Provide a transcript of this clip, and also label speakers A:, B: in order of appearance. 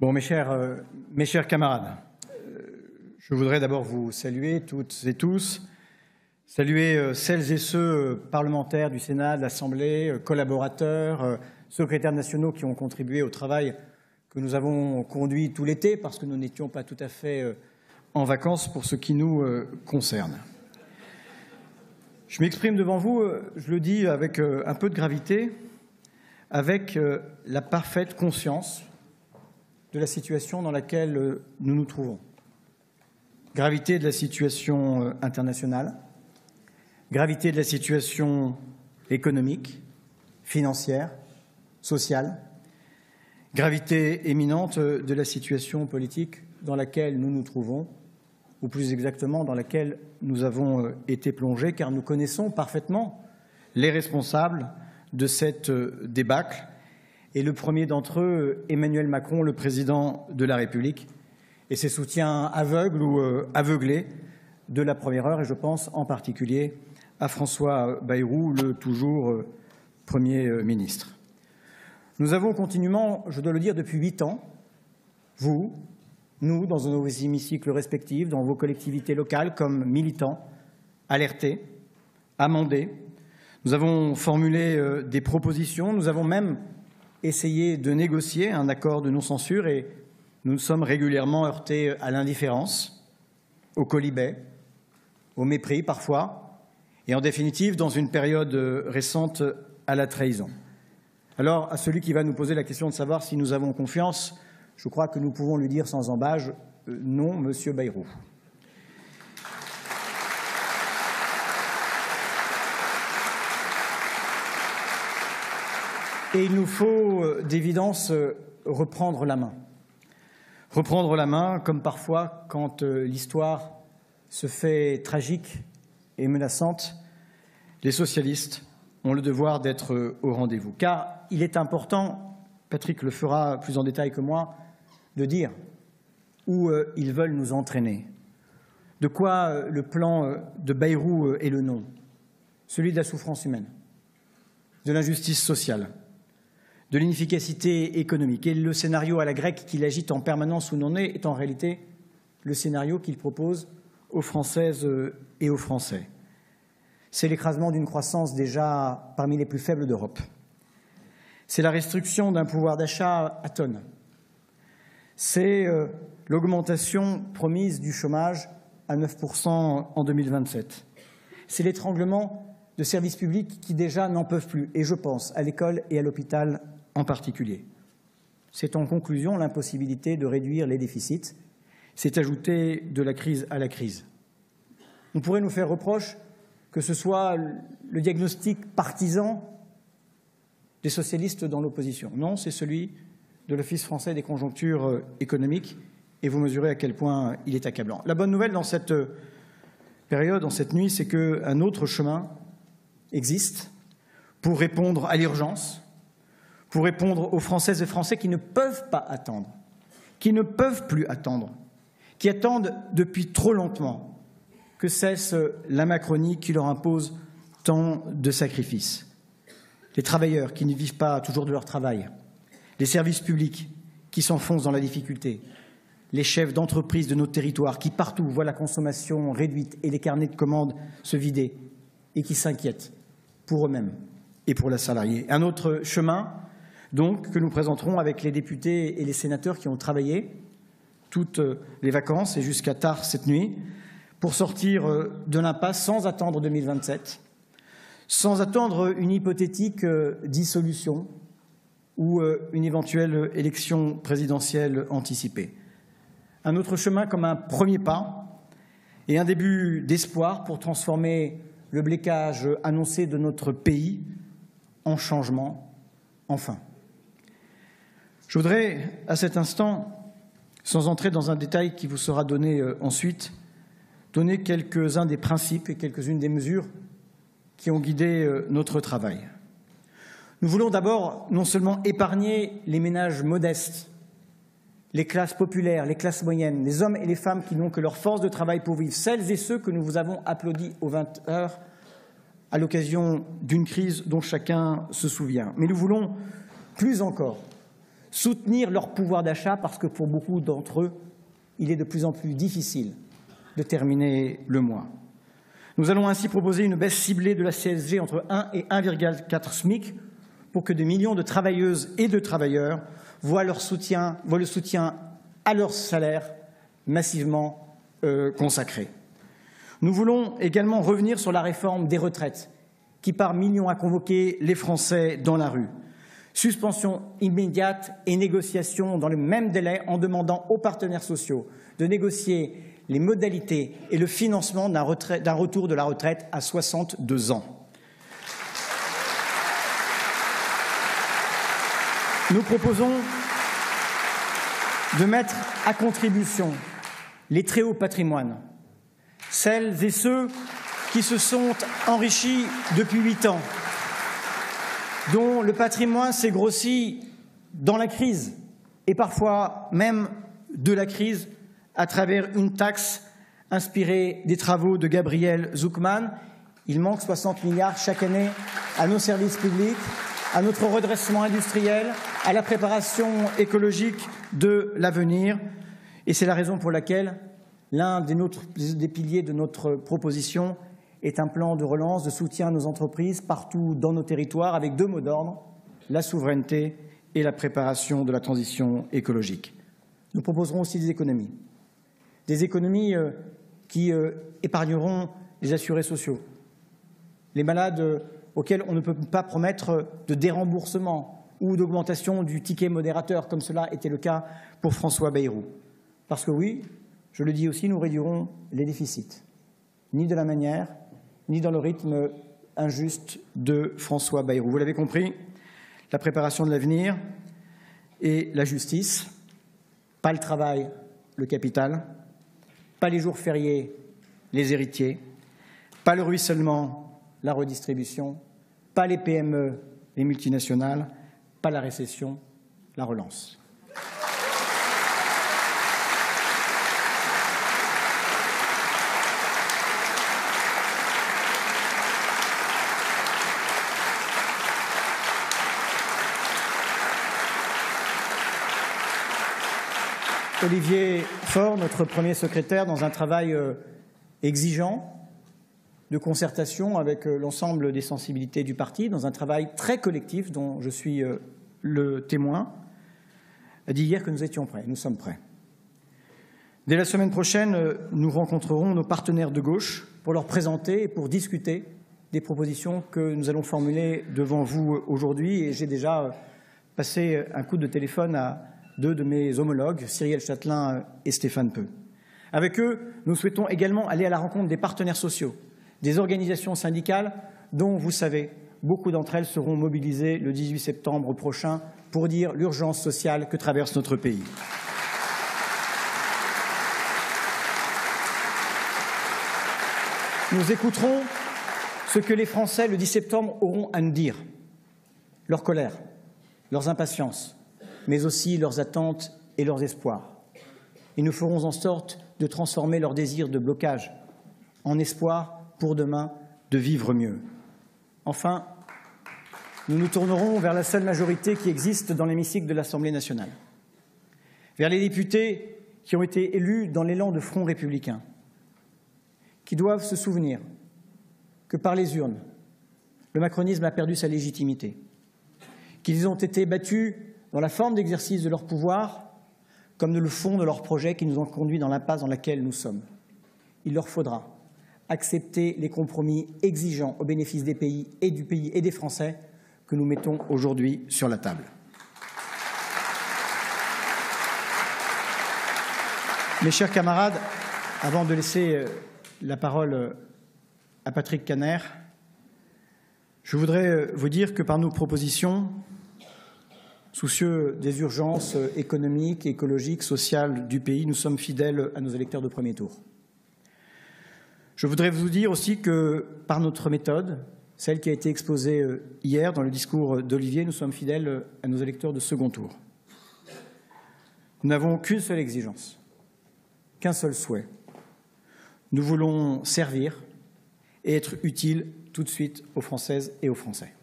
A: Bon, mes chers camarades, je voudrais d'abord vous saluer toutes et tous, saluer celles et ceux parlementaires du Sénat, de l'Assemblée, collaborateurs, secrétaires nationaux qui ont contribué au travail que nous avons conduit tout l'été, parce que nous n'étions pas tout à fait en vacances pour ce qui nous concerne. Je m'exprime devant vous, je le dis avec un peu de gravité, avec la parfaite conscience de la situation dans laquelle nous nous trouvons. Gravité de la situation internationale, gravité de la situation économique, financière, sociale, gravité éminente de la situation politique dans laquelle nous nous trouvons, ou plus exactement dans laquelle nous avons été plongés, car nous connaissons parfaitement les responsables de cette débâcle, et le premier d'entre eux, Emmanuel Macron, le président de la République, et ses soutiens aveugles ou aveuglés de la première heure, et je pense en particulier à François Bayrou, le toujours Premier ministre. Nous avons continuellement, je dois le dire, depuis 8 ans, vous, nous, dans nos hémicycles respectifs, dans vos collectivités locales, comme militants, alertés, amendés. Nous avons formulé des propositions, nous avons même essayé de négocier un accord de non-censure et nous nous sommes régulièrement heurtés à l'indifférence, au quolibet, au mépris parfois, et en définitive, dans une période récente, à la trahison. Alors, à celui qui va nous poser la question de savoir si nous avons confiance, je crois que nous pouvons lui dire sans embâche non, Monsieur Bayrou. Et il nous faut d'évidence reprendre la main. Reprendre la main, comme parfois, quand l'histoire se fait tragique et menaçante, les socialistes ont le devoir d'être au rendez-vous. Car il est important, Patrick le fera plus en détail que moi, de dire où ils veulent nous entraîner. De quoi le plan de Bayrou est le nom? Celui de la souffrance humaine, de l'injustice sociale, de l'inefficacité économique. Et le scénario à la grecque qu'il agite en permanence où l'on est en réalité le scénario qu'il propose aux Françaises et aux Français. C'est l'écrasement d'une croissance déjà parmi les plus faibles d'Europe. C'est la restriction d'un pouvoir d'achat à tonnes. C'est l'augmentation promise du chômage à 9% en 2027. C'est l'étranglement de services publics qui déjà n'en peuvent plus, et je pense à l'école et à l'hôpital en particulier. C'est en conclusion l'impossibilité de réduire les déficits. C'est ajouter de la crise à la crise. On pourrait nous faire reproche que ce soit le diagnostic partisan des socialistes dans l'opposition. Non, c'est celui de l'Office français des conjonctures économiques, et vous mesurez à quel point il est accablant. La bonne nouvelle dans cette période, dans cette nuit, c'est qu'un autre chemin existe pour répondre à l'urgence, pour répondre aux Françaises et Français qui ne peuvent pas attendre, qui ne peuvent plus attendre, qui attendent depuis trop longtemps que cesse la Macronie qui leur impose tant de sacrifices. Les travailleurs qui ne vivent pas toujours de leur travail, les services publics qui s'enfoncent dans la difficulté, les chefs d'entreprise de nos territoires qui partout voient la consommation réduite et les carnets de commandes se vider et qui s'inquiètent pour eux-mêmes et pour la salariée. Un autre chemin, donc, que nous présenterons avec les députés et les sénateurs qui ont travaillé toutes les vacances et jusqu'à tard cette nuit pour sortir de l'impasse sans attendre 2027, sans attendre une hypothétique dissolution ou une éventuelle élection présidentielle anticipée. Un autre chemin comme un premier pas et un début d'espoir pour transformer le blocage annoncé de notre pays en changement, enfin. Je voudrais, à cet instant, sans entrer dans un détail qui vous sera donné ensuite, donner quelques-uns des principes et quelques-unes des mesures qui ont guidé notre travail. Nous voulons d'abord non seulement épargner les ménages modestes, les classes populaires, les classes moyennes, les hommes et les femmes qui n'ont que leur force de travail pour vivre, celles et ceux que nous vous avons applaudis aux 20 heures à l'occasion d'une crise dont chacun se souvient. Mais nous voulons plus encore soutenir leur pouvoir d'achat parce que pour beaucoup d'entre eux, il est de plus en plus difficile de terminer le mois. Nous allons ainsi proposer une baisse ciblée de la CSG entre 1 et 1,4 SMIC pour que des millions de travailleuses et de travailleurs voient le soutien à leur salaire massivement consacré. Nous voulons également revenir sur la réforme des retraites qui, par millions, a convoqué les Français dans la rue. Suspension immédiate et négociation dans le même délai en demandant aux partenaires sociaux de négocier les modalités et le financement d'un retour de la retraite à 62 ans. Nous proposons de mettre à contribution les très hauts patrimoines, celles et ceux qui se sont enrichis depuis 8 ans, dont le patrimoine s'est grossi dans la crise et parfois même de la crise à travers une taxe inspirée des travaux de Gabriel Zucman. Il manque 60 milliards chaque année à nos services publics, à notre redressement industriel, à la préparation écologique de l'avenir. Et c'est la raison pour laquelle l'un des piliers de notre proposition est un plan de relance, de soutien à nos entreprises partout dans nos territoires avec 2 mots d'ordre, la souveraineté et la préparation de la transition écologique. Nous proposerons aussi des économies qui épargneront les assurés sociaux, les malades auxquels on ne peut pas promettre de déremboursement ou d'augmentation du ticket modérateur, comme cela était le cas pour François Bayrou. Parce que oui, je le dis aussi, nous réduirons les déficits, ni de la manière, ni dans le rythme injuste de François Bayrou. Vous l'avez compris, la préparation de l'avenir et la justice, pas le travail, le capital, pas les jours fériés, les héritiers, pas le ruissellement, la redistribution, pas les PME, les multinationales, pas la récession, la relance. Olivier Faure, notre premier secrétaire, dans un travail exigeant de concertation avec l'ensemble des sensibilités du parti, dans un travail très collectif dont je suis le témoin, a dit hier que nous étions prêts, nous sommes prêts. Dès la semaine prochaine, nous rencontrerons nos partenaires de gauche pour leur présenter et pour discuter des propositions que nous allons formuler devant vous aujourd'hui. Et j'ai déjà passé un coup de téléphone à 2 de mes homologues, Cyrielle Châtelain et Stéphane Peu. Avec eux, nous souhaitons également aller à la rencontre des partenaires sociaux, des organisations syndicales dont, vous savez, beaucoup d'entre elles seront mobilisées le 18 septembre prochain pour dire l'urgence sociale que traverse notre pays. Nous écouterons ce que les Français, le 10 septembre, auront à nous dire, leur colère, leurs impatiences, mais aussi leurs attentes et leurs espoirs. Et nous ferons en sorte de transformer leur désir de blocage en espoir pour demain de vivre mieux. Enfin, nous nous tournerons vers la seule majorité qui existe dans l'hémicycle de l'Assemblée nationale, vers les députés qui ont été élus dans l'élan de Front républicain, qui doivent se souvenir que par les urnes, le macronisme a perdu sa légitimité, qu'ils ont été battus dans la forme d'exercice de leur pouvoir comme de le fond de leurs projets qui nous ont conduits dans l'impasse dans laquelle nous sommes. Il leur faudra accepter les compromis exigeants au bénéfice des pays et du pays et des Français que nous mettons aujourd'hui sur la table. Mes chers camarades, avant de laisser la parole à Patrick Kanner, je voudrais vous dire que par nos propositions, soucieux des urgences économiques, écologiques, sociales du pays, nous sommes fidèles à nos électeurs de premier tour. Je voudrais vous dire aussi que par notre méthode, celle qui a été exposée hier dans le discours d'Olivier, nous sommes fidèles à nos électeurs de second tour. Nous n'avons qu'une seule exigence, qu'un seul souhait. Nous voulons servir et être utiles tout de suite aux Françaises et aux Français.